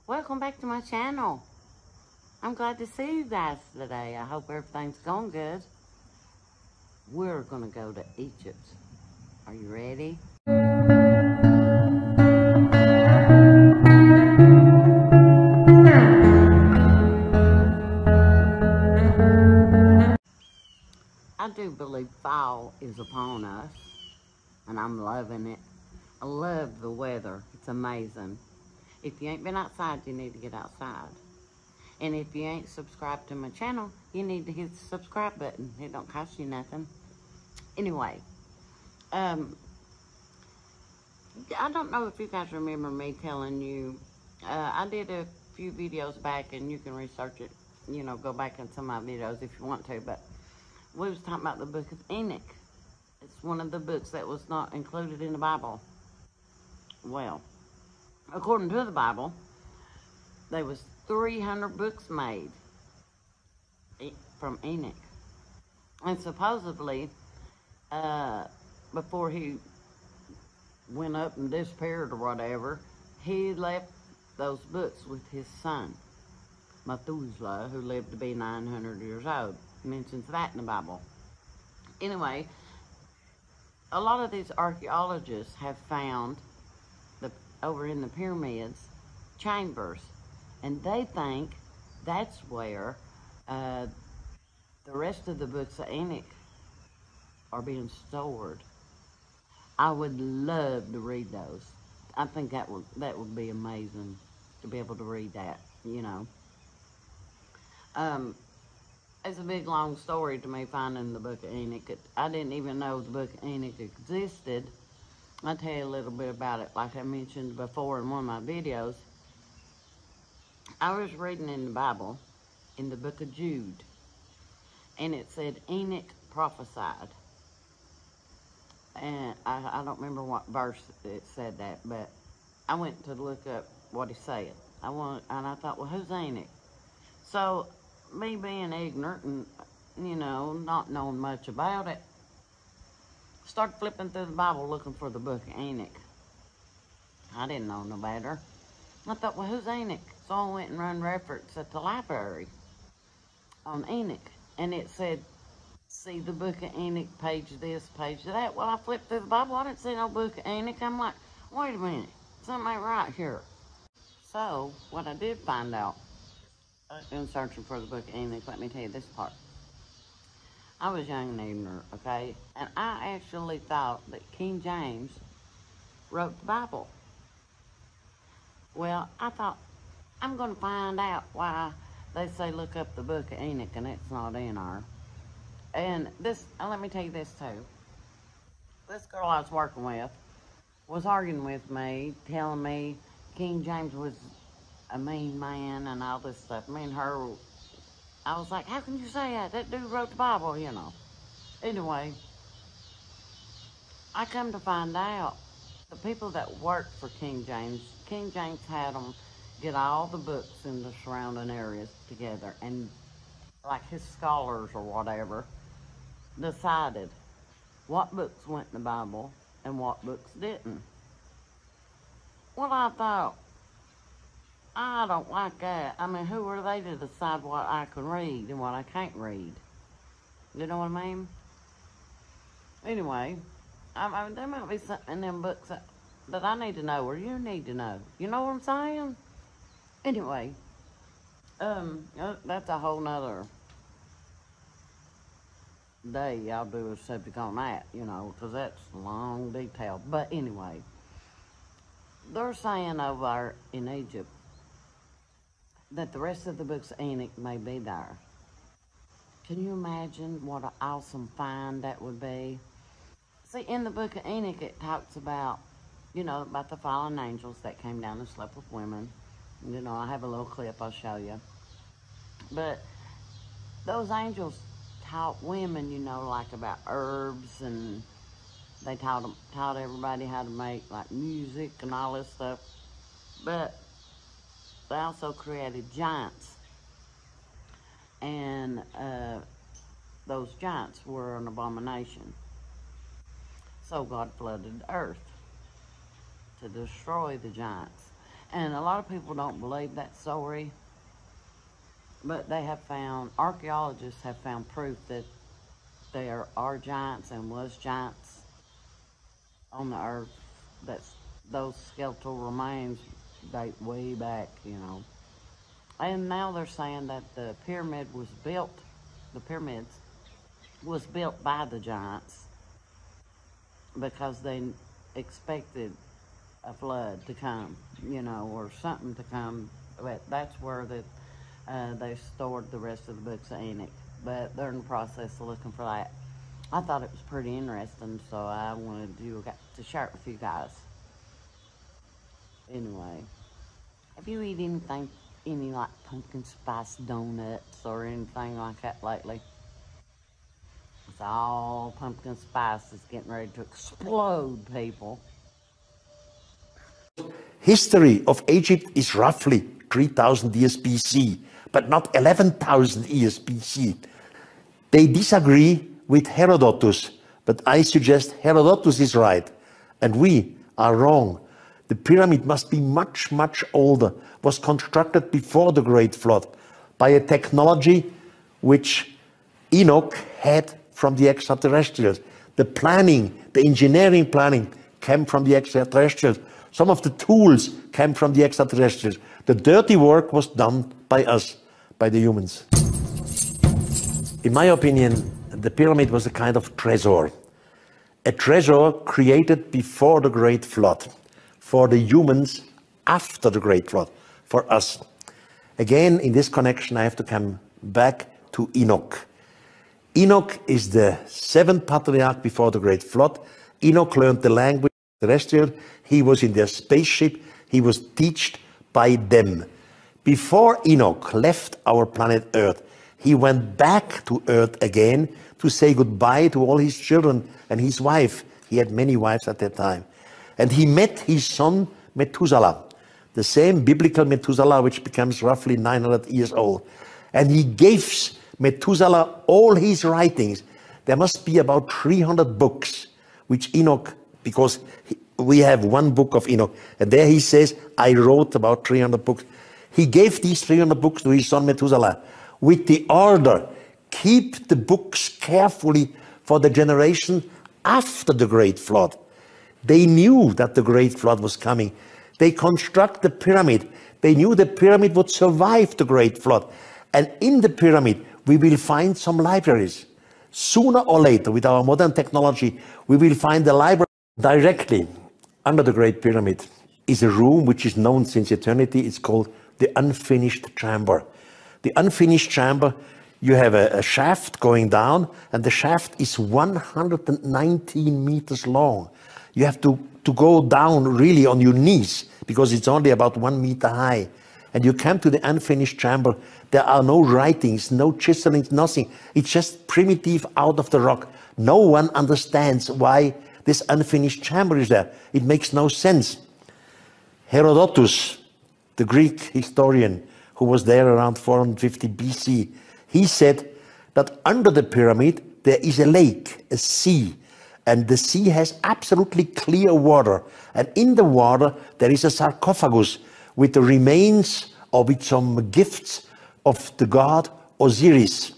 Welcome back to my channel. I'm glad to see you guys today. I hope everything's going good. We're gonna go to Egypt. Are you ready? I do believe fall is upon us, and I'm loving it. I love the weather. It's amazing. If you ain't been outside, you need to get outside. And if you ain't subscribed to my channel, you need to hit the subscribe button. It don't cost you nothing. Anyway, I don't know if you guys remember me telling you, I did a few videos back, and you can research it, you know, go back into my videos if you want to, but we was talking about the book of Enoch. It's one of the books that was not included in the Bible. Well, according to the Bible, there was 300 books made from Enoch. And supposedly, before he went up and disappeared or whatever, he left those books with his son, Methuselah, who lived to be 900 years old. It mentions that in the Bible. Anyway, a lot of these archaeologists have found over in the pyramids chambers, and they think that's where the rest of the books of Enoch are being stored. I would love to read those. I think that would be amazing to be able to read that, you know. It's a big long story to me finding the book of Enoch. I didn't even know the book of Enoch existed. I'll tell you a little bit about it. Like I mentioned before in one of my videos, I was reading in the Bible, in the book of Jude, and it said Enoch prophesied. And I don't remember what verse it said that, but I went to look up what he said. And I thought, well, who's Enoch? So, me being ignorant and, you know, not knowing much about it, started flipping through the Bible looking for the book of Enoch. I didn't know no better. I thought, well, who's Enoch? So I went and run reference at the library on Enoch. And it said, see the book of Enoch, page this, page that. Well, I flipped through the Bible. I didn't see no book of Enoch. I'm like, wait a minute. Something ain't right here. So, what I did find out in searching for the book of Enoch, let me tell you this part. I was young and ignorant, okay? And I actually thought that King James wrote the Bible. Well, I thought, I'm going to find out why they say look up the book of Enoch and it's not in there. And this, let me tell you this too. This girl I was working with was arguing with me, telling me King James was a mean man and all this stuff. Me and her, I was like, how can you say that? That dude wrote the Bible, you know. Anyway, I come to find out the people that worked for King James had them get all the books in the surrounding areas together, and like his scholars or whatever decided what books went in the Bible and what books didn't. Well, I thought, I don't like that. I mean, who are they to decide what I can read and what I can't read? You know what I mean? Anyway, I mean, there might be something in them books that I need to know or you need to know. You know what I'm saying? Anyway, that's a whole nother day. I'll do a subject on that, you know, because that's long detail. But anyway, they're saying over in Egypt that the rest of the books of Enoch may be there. Can you imagine what an awesome find that would be? See, in the book of Enoch, it talks about, you know, about the fallen angels that came down and slept with women. You know, I have a little clip I'll show you. But those angels taught women, you know, like about herbs, and they taught everybody how to make like music and all this stuff. But they also created giants, and those giants were an abomination. So God flooded the earth to destroy the giants. And a lot of people don't believe that story, but they have found, archaeologists have found proof that there are giants and was giants on the earth. That's, those skeletal remains date way back, you know. And now they're saying that the pyramids was built by the giants because they expected a flood to come, you know, or something to come. But that's where they stored the rest of the books of Enoch. But they're in the process of looking for that. I thought it was pretty interesting, so I wanted to share it with you guys. Anyway, have you eaten any like pumpkin spice donuts or anything like that lately? It's all pumpkin spice is getting ready to explode, people. History of Egypt is roughly 3,000 years BC, but not 11,000 years BC. They disagree with Herodotus, but I suggest Herodotus is right, and we are wrong. The pyramid must be much, much older, was constructed before the Great Flood by a technology which Enoch had from the extraterrestrials. The planning, the engineering planning came from the extraterrestrials. Some of the tools came from the extraterrestrials. The dirty work was done by us, by the humans. In my opinion, the pyramid was a kind of treasure. A treasure created before the Great Flood, for the humans after the Great Flood, for us. Again, in this connection, I have to come back to Enoch. Enoch is the seventh patriarch before the Great Flood. Enoch learned the language terrestrial. He was in their spaceship. He was taught by them. Before Enoch left our planet Earth, he went back to Earth again to say goodbye to all his children and his wife. He had many wives at that time. And he met his son Methuselah, the same biblical Methuselah which becomes roughly 900 years old. And he gives Methuselah all his writings. There must be about 300 books which Enoch, because we have one book of Enoch, and there he says, I wrote about 300 books. He gave these 300 books to his son Methuselah with the order, keep the books carefully for the generation after the Great Flood. They knew that the Great Flood was coming. They construct the pyramid. They knew the pyramid would survive the Great Flood. And in the pyramid, we will find some libraries. Sooner or later, with our modern technology, we will find the library. Directly under the Great Pyramid is a room which is known since eternity. It's called the unfinished chamber. The unfinished chamber, you have a shaft going down, and the shaft is 119 meters long. You have to go down really on your knees because it's only about 1 meter high. And you come to the unfinished chamber. There are no writings, no chiselings, nothing. It's just primitive out of the rock. No one understands why this unfinished chamber is there. It makes no sense. Herodotus, the Greek historian who was there around 450 BC, he said that under the pyramid there is a lake, a sea, and the sea has absolutely clear water. And in the water there is a sarcophagus with the remains or with some gifts of the god Osiris.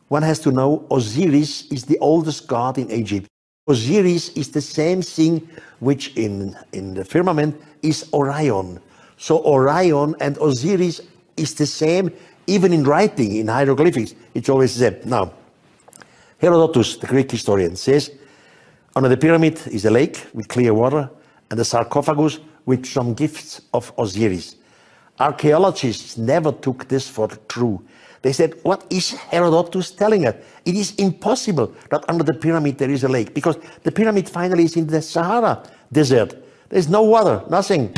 One has to know Osiris is the oldest god in Egypt. Osiris is the same thing which in the firmament is Orion. So Orion and Osiris is the same, even in writing, in hieroglyphics, it's always the same. Now, Herodotus, the Greek historian, says, under the pyramid is a lake with clear water and a sarcophagus with some gifts of Osiris. Archaeologists never took this for true. They said, what is Herodotus telling us? It is impossible that under the pyramid there is a lake, because the pyramid finally is in the Sahara desert. There's no water, nothing.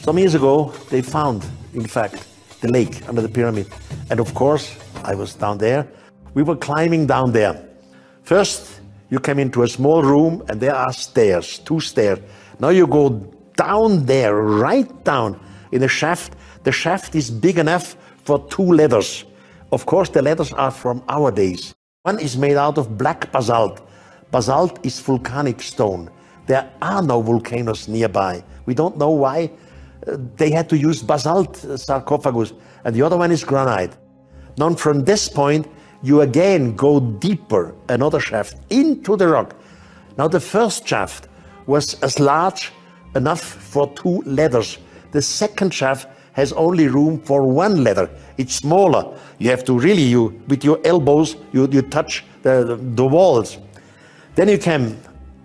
Some years ago, they found, in fact, the lake under the pyramid. And of course, I was down there. We were climbing down there. First, you come into a small room and there are stairs, 2 stairs. Now you go down there, right down in a shaft. The shaft is big enough for 2 ladders. Of course, the ladders are from our days. One is made out of black basalt. Basalt is volcanic stone. There are no volcanoes nearby. We don't know why they had to use basalt sarcophagus, and the other one is granite. Now from this point, you again go deeper, another shaft, into the rock. Now the first shaft was as large enough for 2 ladders. The second shaft has only room for 1 ladder. It's smaller. You have to really, with your elbows, you touch the walls. Then you come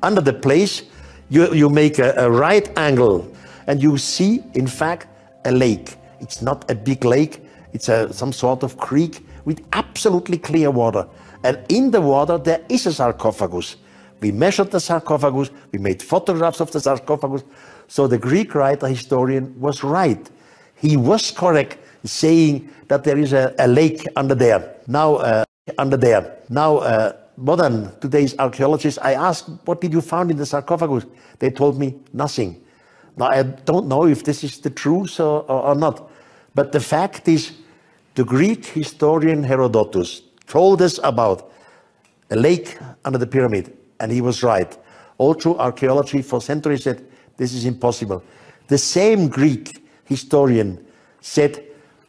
under the place, you make a right angle, and you see, in fact, a lake. It's not a big lake, it's some sort of creek with absolutely clear water. And in the water, there is a sarcophagus. We measured the sarcophagus, we made photographs of the sarcophagus, so the Greek writer historian was right. He was correct saying that there is a lake under there. Now, modern today's archaeologists, I asked, what did you find in the sarcophagus? They told me nothing. Now, I don't know if this is the truth or not, but the fact is, the Greek historian Herodotus told us about a lake under the pyramid, and he was right. All through archaeology for centuries said, this is impossible. The same Greek historian said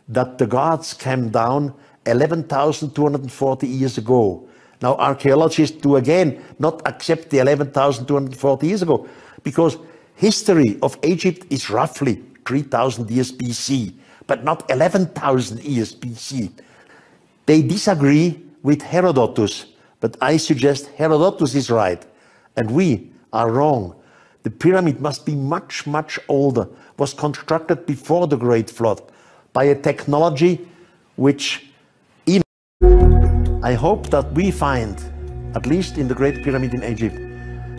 that the gods came down 11,240 years ago. Now archaeologists do again not accept the 11,240 years ago, because history of Egypt is roughly 3,000 years BC, but not 11,000 years BC. They disagree with Herodotus, but I suggest Herodotus is right, and we are wrong. The pyramid must be much, much older, was constructed before the Great Flood by a technology which, I hope that we find, at least in the Great Pyramid in Egypt,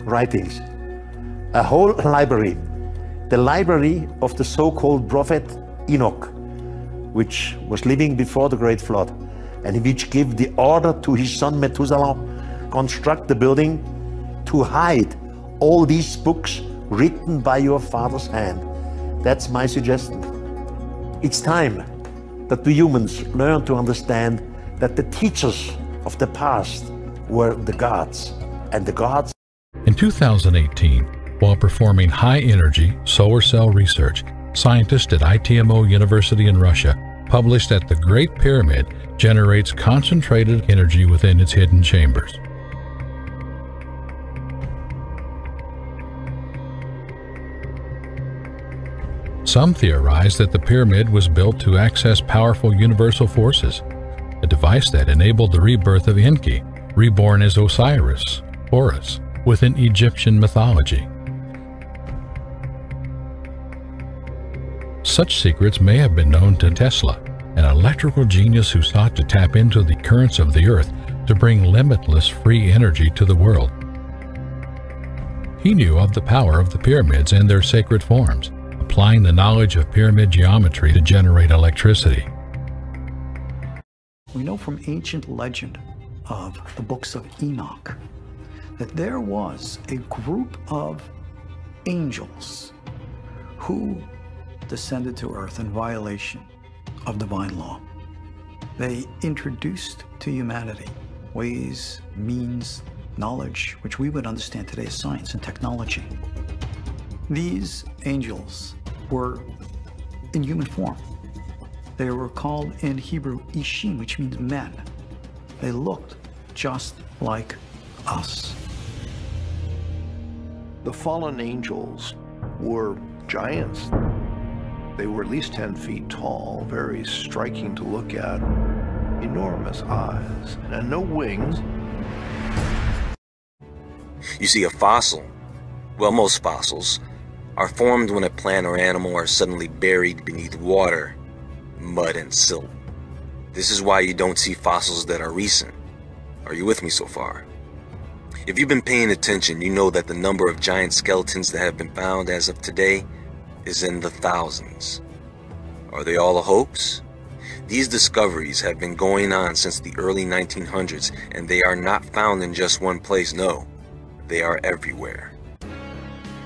writings, a whole library, the library of the so-called prophet Enoch, which was living before the Great Flood, and which gave the order to his son Methuselah, construct the building to hide all these books written by your father's hand. That's my suggestion. It's time that we humans learn to understand that the teachers of the past were the gods, and the gods. In 2018, while performing high-energy solar cell research, scientists at ITMO University in Russia published that the Great Pyramid generates concentrated energy within its hidden chambers. Some theorize that the pyramid was built to access powerful universal forces, a device that enabled the rebirth of Enki, reborn as Osiris, Horus, within Egyptian mythology. Such secrets may have been known to Tesla, an electrical genius who sought to tap into the currents of the earth to bring limitless free energy to the world. He knew of the power of the pyramids and their sacred forms, applying the knowledge of pyramid geometry to generate electricity. We know from ancient legend of the books of Enoch that there was a group of angels who descended to earth in violation of divine law. They introduced to humanity ways, means, knowledge, which we would understand today as science and technology. These angels were in human form. They were called in Hebrew Ishim, which means men. They looked just like us. The fallen angels were giants. They were at least 10 feet tall, very striking to look at, enormous eyes, and no wings. You see, a fossil, well, most fossils, are formed when a plant or animal are suddenly buried beneath water, mud, and silt. This is why you don't see fossils that are recent. Are you with me so far? If you've been paying attention, you know that the number of giant skeletons that have been found as of today is in the thousands. Are they all a hoax? These discoveries have been going on since the early 1900s, and they are not found in just one place, no. They are everywhere.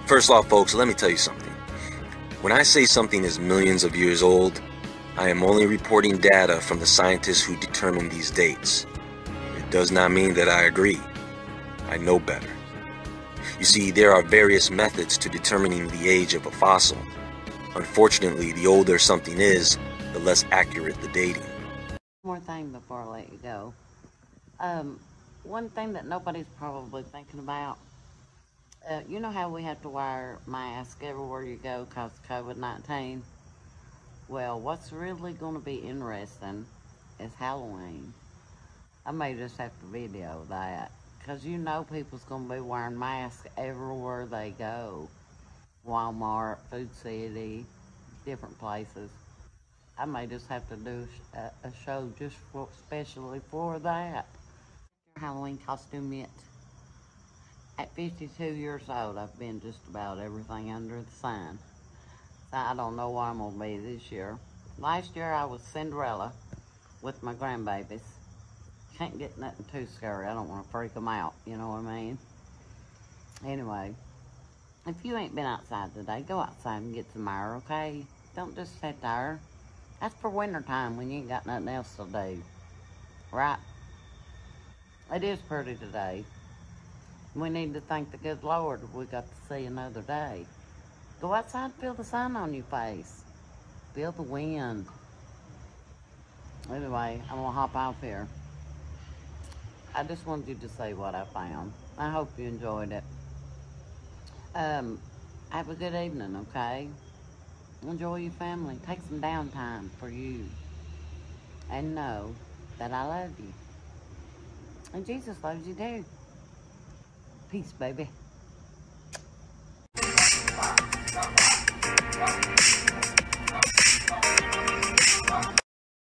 First off, folks, let me tell you something. When I say something is millions of years old, I am only reporting data from the scientists who determine these dates. It does not mean that I agree. I know better. You see, there are various methods to determining the age of a fossil. Unfortunately, the older something is, the less accurate the dating. One more thing before I let you go. One thing that nobody's probably thinking about, you know how we have to wear masks everywhere you go because of COVID-19? Well, what's really going to be interesting is Halloween. I may just have to video that, because you know people's going to be wearing masks everywhere they go. Walmart, Food City, different places. I may just have to do a show just especially for that. Halloween costume yet? At 52 years old, I've been just about everything under the sun. So I don't know what I'm going to be this year. Last year I was Cinderella with my grandbabies. Can't get nothing too scary. I don't want to freak them out, you know what I mean? Anyway, if you ain't been outside today, go outside and get some air, okay? Don't just sit there. That's for winter time when you ain't got nothing else to do, right? It is pretty today. We need to thank the good Lord we got to see another day. Go outside and feel the sun on your face. Feel the wind. Anyway, I'm gonna hop off here. I just wanted you to say what I found. I hope you enjoyed it. Have a good evening, okay? Enjoy your family. Take some downtime for you. And know that I love you. And Jesus loves you too. Peace, baby.